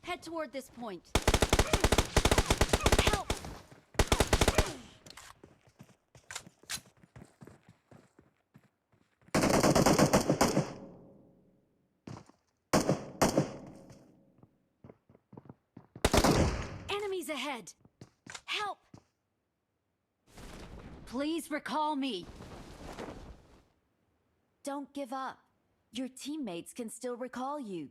Head toward this point. Help! Enemies ahead! Help! Please recall me. Don't give up. Your teammates can still recall you.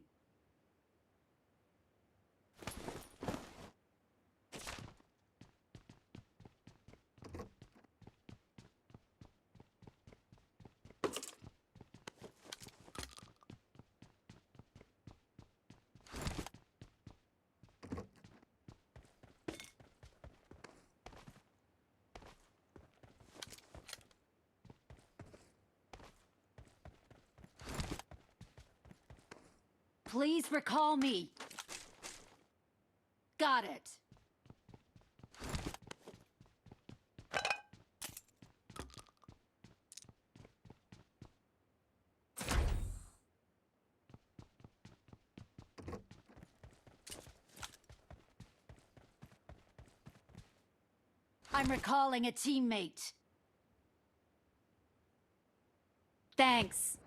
Please recall me. Got it. I'm recalling a teammate. Thanks.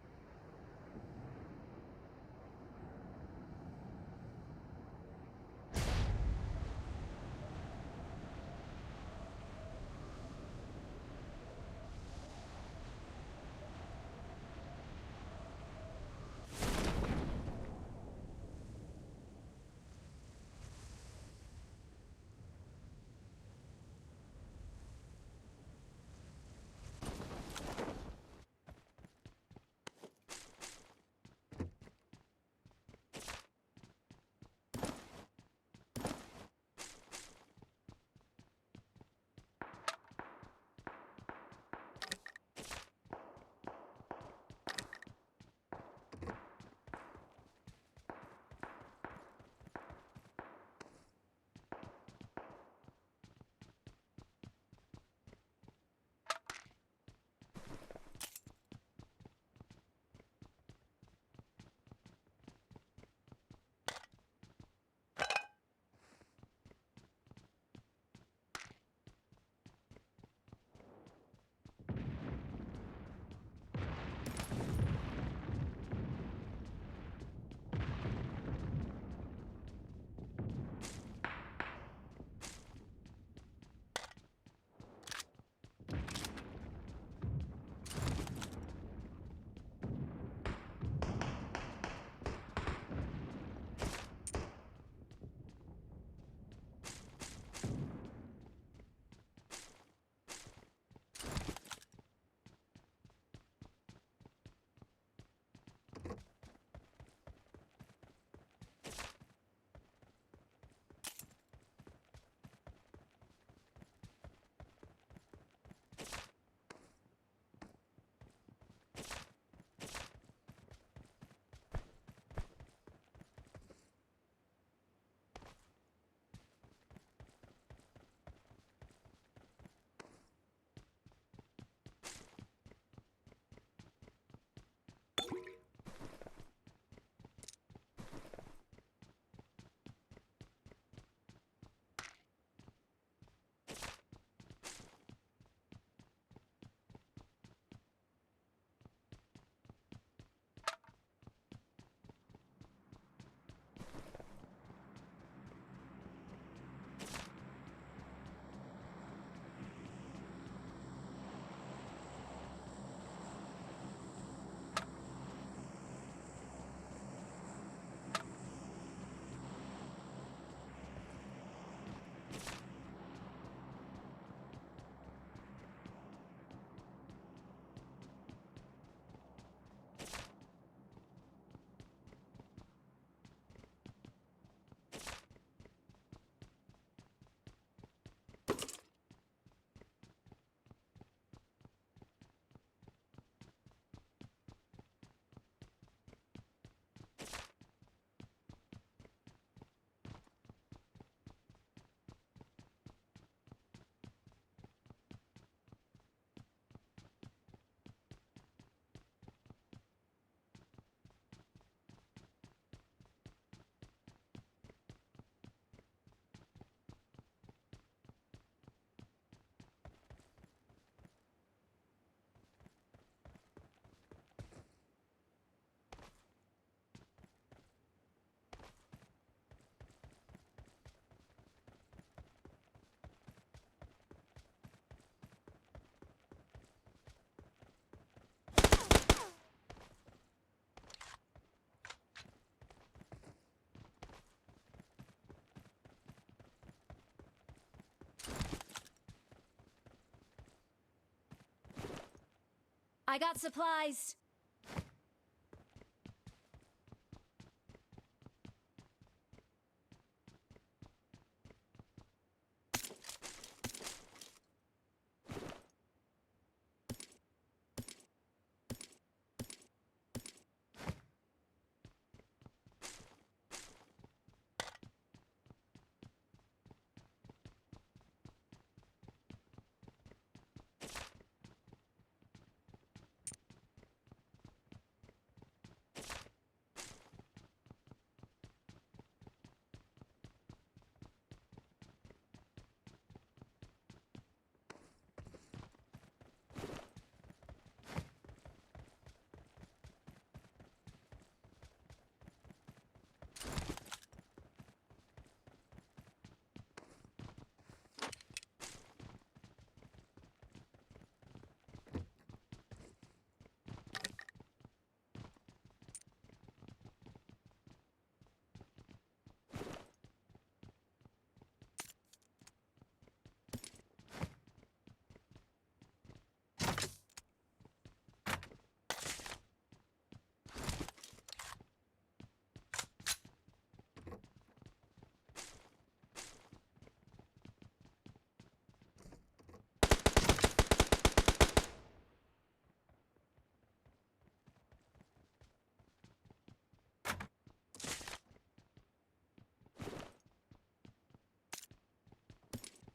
I got supplies.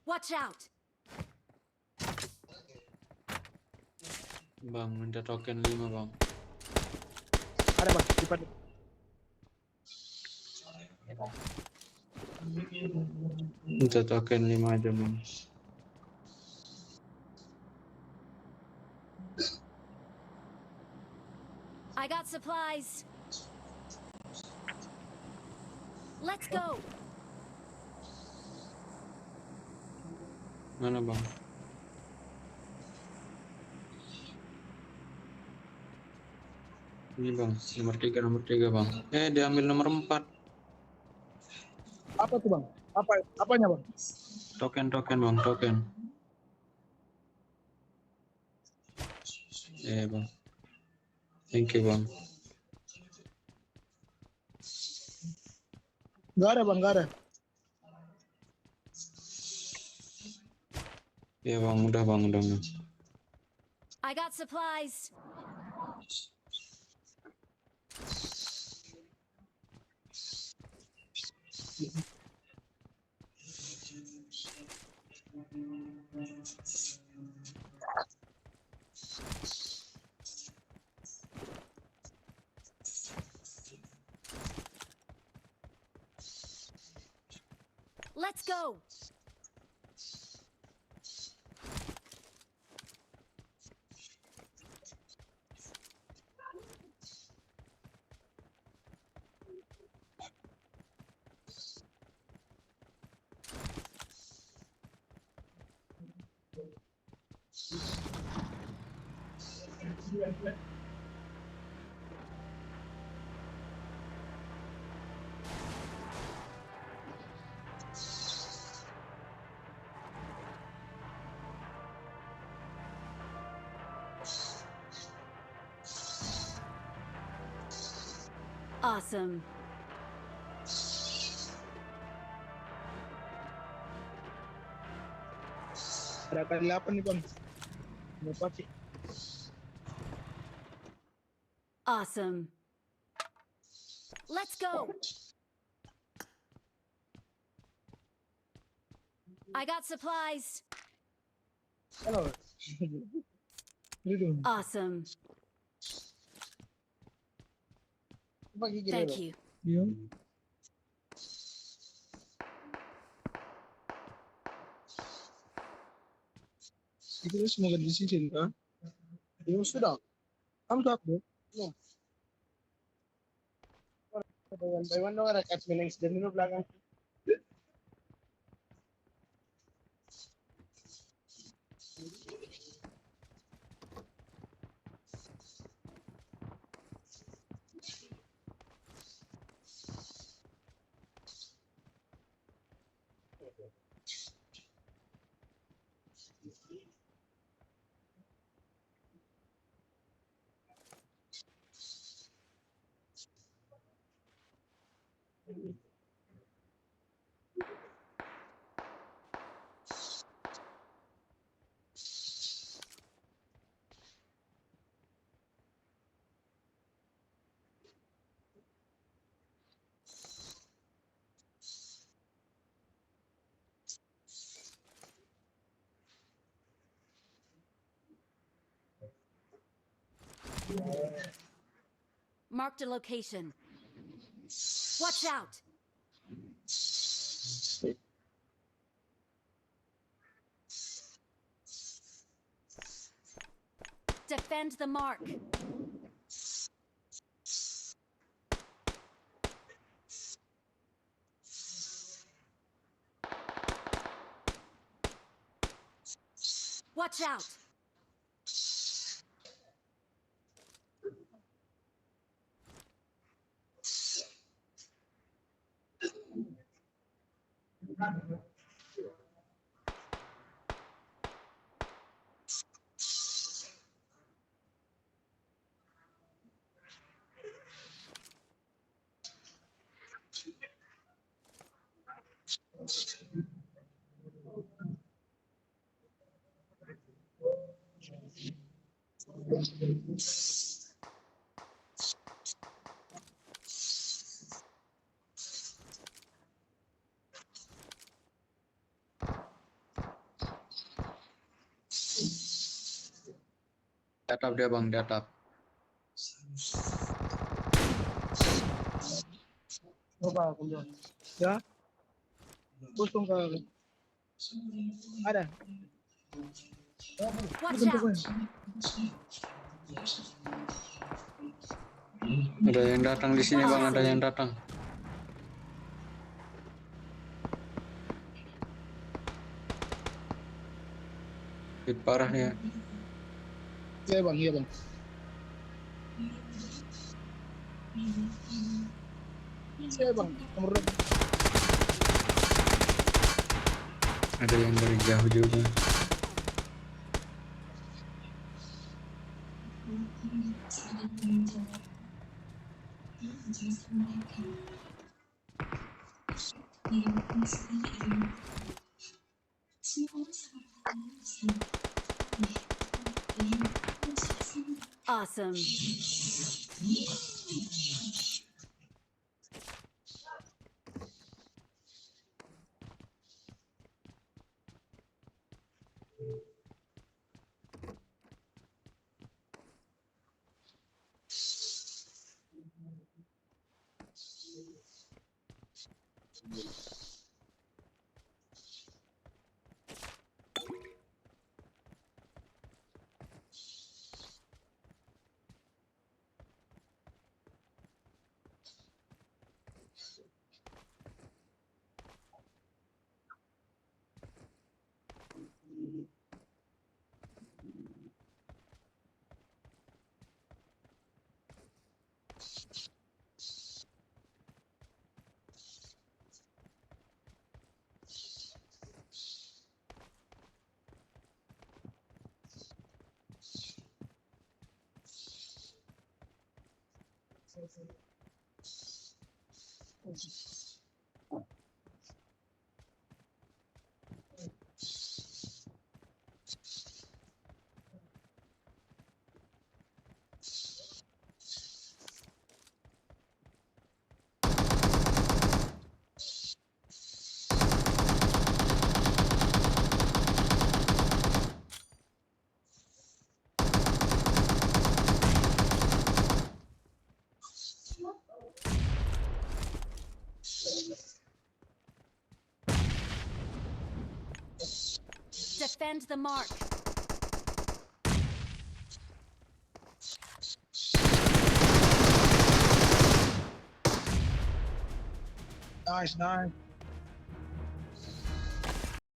Watch out. Bang, minta token 5 bang. Ada bang, depan. Minta token 5 aja bang. I got supplies. Let's go. Mana bang? Ini bang, nomor 3 bang. Diambil nomor 4. Apa tuh bang? Apanya bang? Token bang, token. Bang. Thank you bang. Gak ada bang, gak ada. Bang, udah bang, udah. I got supplies. Let's go. Awesome. Ada kali 8 nih bang. Mau pakai. Awesome. Let's go. I got supplies. Halo. Duduk. Awesome. Pakai gini Thank loh. you. Iya. Itu semoga di sini kan? Ya sudah. Kamu satu. Ya. Dengan dong ada cat minings dan dulu belakang. Marked a location. Watch out! Defend the mark. Watch out! Di atap dia bang, di atap. Coba aku lihat. Ya, kosong kali. Ada. Watch out! Ada yang datang di sini bang, ada yang datang. Hit parah nih ya. Iya bang, iya bang. Iya bang, nomor berapa? Ada yang dari jauh juga. Awesome. Defend the mark. Nice, nice.